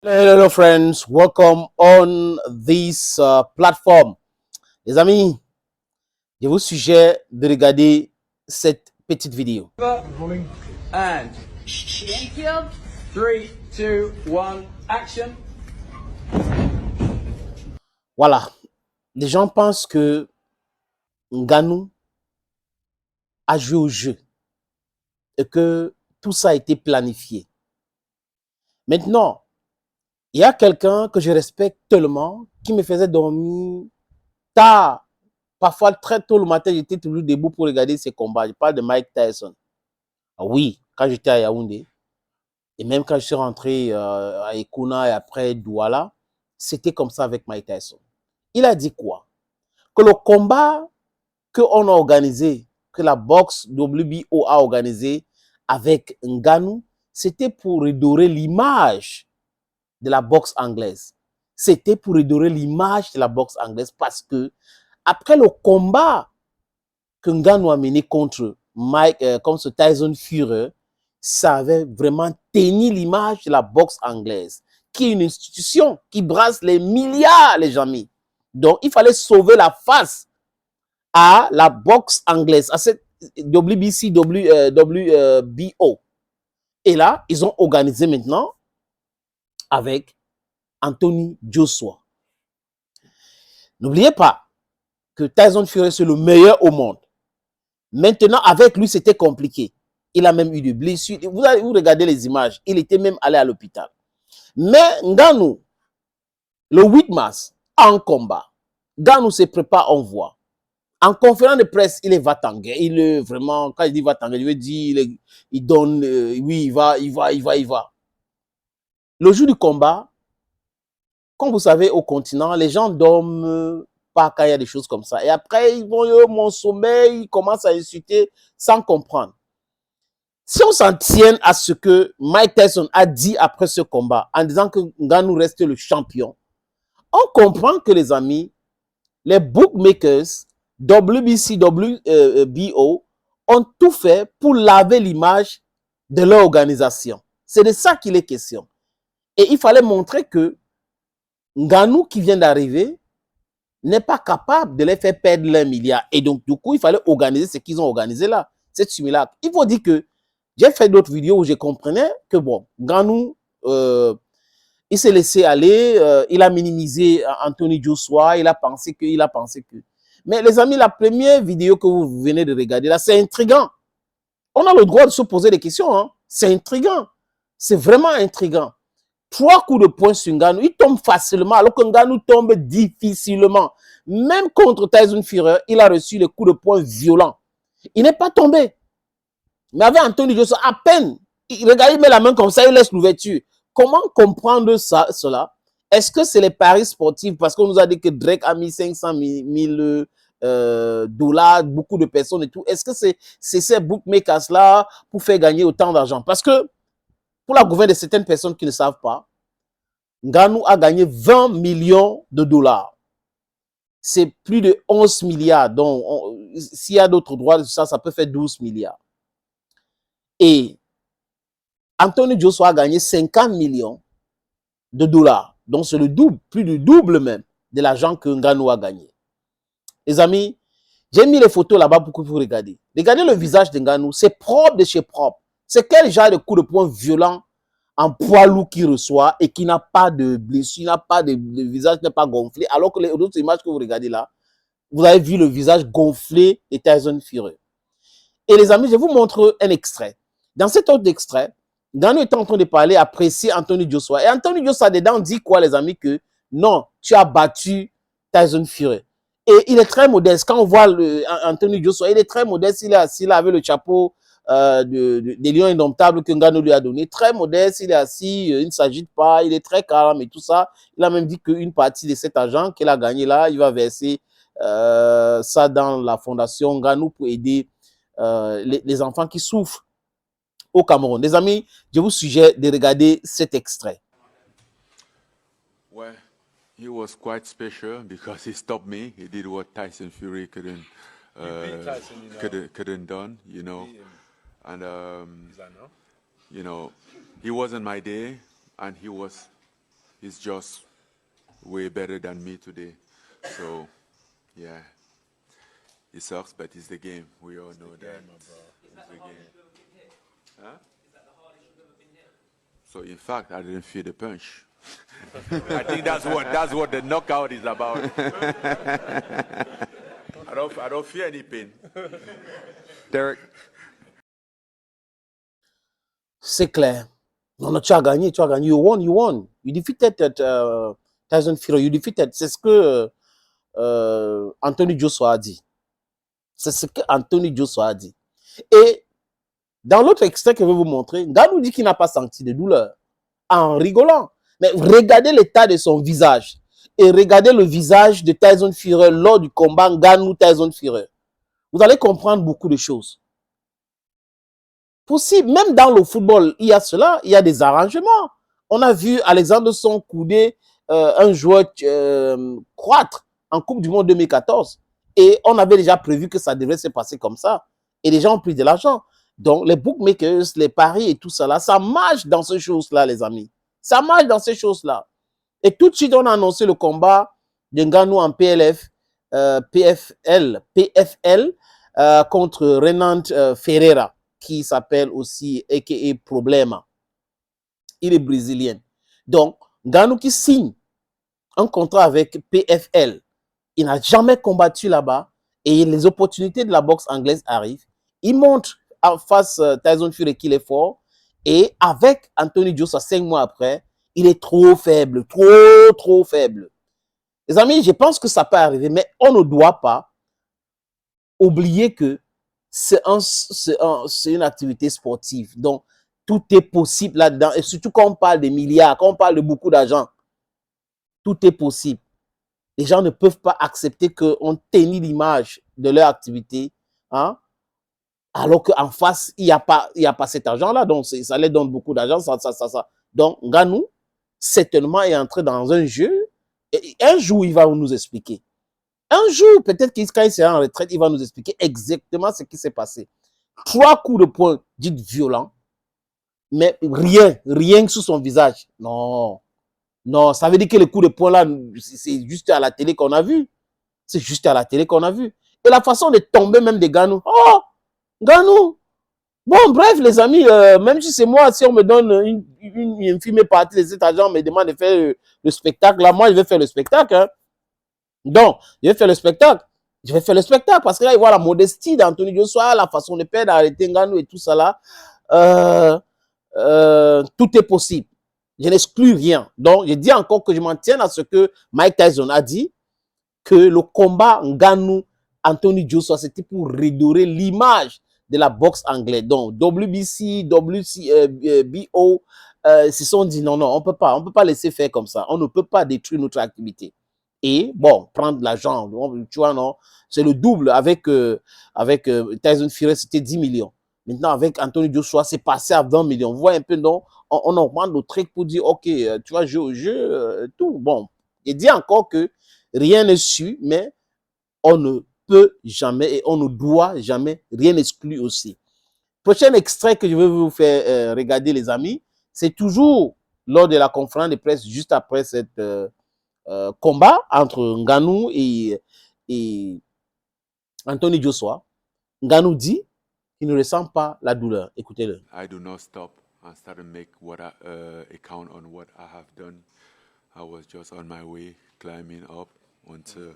Hello friends, welcome on this platform. Les amis, je vous suggère de regarder cette petite vidéo. And infield. 3, 2, 1, action. Voilà, les gens pensent que Ngannou a joué au jeu et que tout ça a été planifié. Maintenant, il y a quelqu'un que je respecte tellement qui me faisait dormir tard. Parfois, très tôt le matin, j'étais toujours debout pour regarder ses combats. Je parle de Mike Tyson. Ah oui, quand j'étais à Yaoundé, et même quand je suis rentré à Ekuna et après Douala, c'était comme ça avec Mike Tyson. Il a dit quoi? Que le combat qu'on a organisé, que la boxe WBO a organisé avec Ngannou, c'était pour redorer l'image de la boxe anglaise. C'était pour redorer l'image de la boxe anglaise parce que après le combat que Ngannou a mené contre contre Tyson Fury, ça avait vraiment tenu l'image de la boxe anglaise, qui est une institution qui brasse les milliards, les amis. Donc, il fallait sauver la face à la boxe anglaise, à cette WBC, WBO. Et là, ils ont organisé maintenant avec Anthony Joshua. N'oubliez pas que Tyson Fury, c'est le meilleur au monde. Maintenant, avec lui, c'était compliqué. Il a même eu des blessures. Vous regardez les images. Il était même allé à l'hôpital. Mais Ngannou, le 8 mars, en combat, Ngannou se prépare, on voit. En conférence de presse, il est va-t-en-guerre. Il est vraiment, quand il dit va-t-en-guerre, je veux dire, il donne, oui, il va. Le jour du combat, comme vous savez, au continent, les gens dorment pas quand il y a des choses comme ça. Et après, ils vont, mon sommeil, ils commencent à insulter sans comprendre. Si on s'en tient à ce que Mike Tyson a dit après ce combat, en disant que Ngannou reste le champion, on comprend que les amis, les bookmakers, WBC, WBO, ont tout fait pour laver l'image de leur organisation. C'est de ça qu'il est question. Et il fallait montrer que Ngannou qui vient d'arriver n'est pas capable de les faire perdre leur milliard. Et donc, du coup, il fallait organiser ce qu'ils ont organisé là, cette simulacre. Il faut dire que j'ai fait d'autres vidéos où je comprenais que, bon, Ngannou, il s'est laissé aller, il a minimisé Anthony Joshua, il a pensé que. Mais les amis, la première vidéo que vous venez de regarder là, c'est intriguant. On a le droit de se poser des questions, hein. C'est intriguant. C'est vraiment intriguant. 3 coups de poing sur Ngannou, il tombe facilement, alors que Ngannou tombe difficilement. Même contre Tyson Fury, il a reçu les coups de poing violents. Il n'est pas tombé. Mais avec Anthony Joshua, à peine, regardez, il met la main comme ça, il laisse l'ouverture. Comment comprendre ça, cela? Est-ce que c'est les paris sportifs? Parce qu'on nous a dit que Drake a mis 500 000 dollars, beaucoup de personnes et tout. Est-ce que c'est ces bookmakers-là pour faire gagner autant d'argent? Parce que, pour la gouverne de certaines personnes qui ne savent pas, Ngannou a gagné 20 millions de dollars. C'est plus de 11 milliards. Donc, s'il y a d'autres droits, ça peut faire 12 milliards. Et Anthony Joshua a gagné 50 millions de dollars. Donc, c'est le double, plus du double même de l'argent que Ngannou a gagné. Les amis, j'ai mis les photos là-bas pour que vous regardiez. Regardez le visage de Ngannou, c'est propre de chez propre. C'est quel genre de coup de poing violent en poids lourd qu'il reçoit et qui n'a pas de blessure, n'a pas de visage n'est pas gonflé. Alors que les autres images que vous regardez là, vous avez vu le visage gonflé de Tyson Fury. Et les amis, je vous montre un extrait. Dans cet autre extrait, Ngannou est en train de parler, apprécier Anthony Joshua. Et Anthony Joshua dedans dit quoi, les amis? Que non, tu as battu Tyson Fury. Et il est très modeste. Quand on voit Anthony Joshua, il est très modeste. Il est assis là avec le chapeau des lions indomptables que Ngannou lui a donné. Très modeste, il est assis, il ne s'agite pas, il est très calme et tout ça. Il a même dit qu'une partie de cet argent qu'il a gagné là, il va verser ça dans la fondation Ngannou pour aider les enfants qui souffrent au Cameroun. Les amis, je vous suggère de regarder cet extrait. Well, he was quite special because he stopped me. He did what Tyson Fury couldn't couldn't done, you know. And you know, he wasn't my day, and he was he's just way better than me today. So, yeah, it sucks, but it's the game. We all know that. It's the game. Huh? So, in fact, I didn't feel the punch. I think that's what the knockout is about. I don't feel any pain. Derek. C'est clair. Non, non, tu as gagné, tu as gagné. You won, you won. You defeated Tyson Fury. You defeated. C'est ce que Anthony Joshua a dit. C'est ce que Anthony Joshua a dit. Et dans l'autre extrait que je vais vous montrer, Ngannou dit qu'il n'a pas senti de douleur en rigolant. Mais regardez l'état de son visage et regardez le visage de Tyson Fury lors du combat Ngannou-Tyson Fury. Vous allez comprendre beaucoup de choses. Possible, même dans le football, il y a cela, il y a des arrangements. On a vu Alexander Son couder un joueur croître en Coupe du Monde 2014 et on avait déjà prévu que ça devait se passer comme ça et les gens ont pris de l'argent. Donc les bookmakers, les paris et tout ça là, ça marche dans ces choses-là, les amis. Ça marche dans ces choses-là. Et tout de suite, on a annoncé le combat de Ngannou en PFL contre Renan Ferreira, qui s'appelle aussi a.k.a. Problema. Il est brésilien. Donc, Ngannou qui signe un contrat avec PFL, il n'a jamais combattu là-bas et les opportunités de la boxe anglaise arrivent. Il montre en face Tyson Fury qu'il est fort et avec Anthony Joshua 5 mois après, il est trop faible, trop faible. Les amis, je pense que ça peut arriver, mais on ne doit pas oublier que c'est une activité sportive. Donc, tout est possible là-dedans. Et surtout quand on parle des milliards, quand on parle de beaucoup d'argent, tout est possible. Les gens ne peuvent pas accepter qu'on teigne l'image de leur activité, hein, alors qu'en face, il n'y a pas cet argent-là. Donc, ça leur donne beaucoup d'argent. Ça. Donc, Ngannou, certainement, est entré dans un jeu. Et un jour, il va nous expliquer. Un jour, peut-être qu'il quand il sera en retraite, il va nous expliquer exactement ce qui s'est passé. 3 coups de poing, dites violents, mais rien sous son visage. Non, ça veut dire que les coups de poing là, c'est juste à la télé qu'on a vu. C'est juste à la télé qu'on a vu. Et la façon de tomber même de Ngannou. Oh, Ngannou. Bon, bref, les amis, même si c'est moi, si on me donne une infime partie de cet argent, on me demande de faire le spectacle, là, moi, je vais faire le spectacle, hein. Donc, je vais faire le spectacle. Je vais faire le spectacle parce que là, il voit la modestie d'Anthony Joshua, la façon de perdre, d'arrêter Ngannou et tout ça là. Tout est possible. Je n'exclus rien. Donc, je dis encore que je m'en tiens à ce que Mike Tyson a dit, que le combat Ngannou-Anthony Joshua, c'était pour redorer l'image de la boxe anglaise. Donc, WBC, BO, se sont dit non, on peut pas laisser faire comme ça. On ne peut pas détruire notre activité. Et bon, prendre l'argent, tu vois, non, c'est le double. Avec Tyson Fury, c'était 10 millions. Maintenant, avec Anthony Joshua, c'est passé à 20 millions. Vous voyez un peu, non, on augmente le truc pour dire, ok, tu vas jouer au jeu, tout. Bon, il dit encore que rien n'est sûr, mais on ne peut jamais et on ne doit jamais rien exclure aussi. Prochain extrait que je vais vous faire regarder, les amis, c'est toujours lors de la conférence de presse, juste après cette combat entre Ngannou et Anthony Joshua. Ngannou dit qu'il ne ressent pas la douleur. Écoutez-le. I do not stop and start to make a count on what I have done. I was just on my way, climbing up until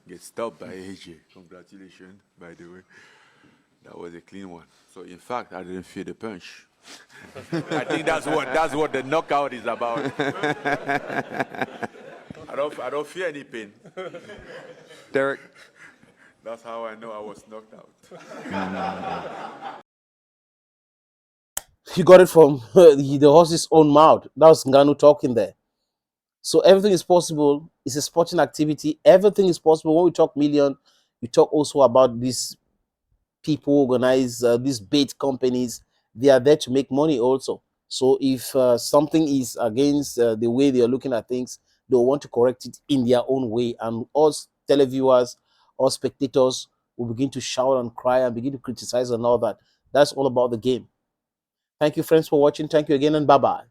get stopped by AJ. Congratulations, by the way. That was a clean one. So in fact, I didn't feel the punch. I think that's what the knockout is about. I don't feel any pain. Derek. That's how I know I was knocked out. You got it from the horse's own mouth. That was Ngannou talking there. So everything is possible. It's a sporting activity. Everything is possible. When we talk million, we talk also about these people organize these bait companies. They are there to make money also. So if something is against the way they are looking at things, they'll want to correct it in their own way. And us televiewers or spectators will begin to shout and cry and begin to criticize and all that. That's all about the game. Thank you, friends, for watching. Thank you again, and bye-bye.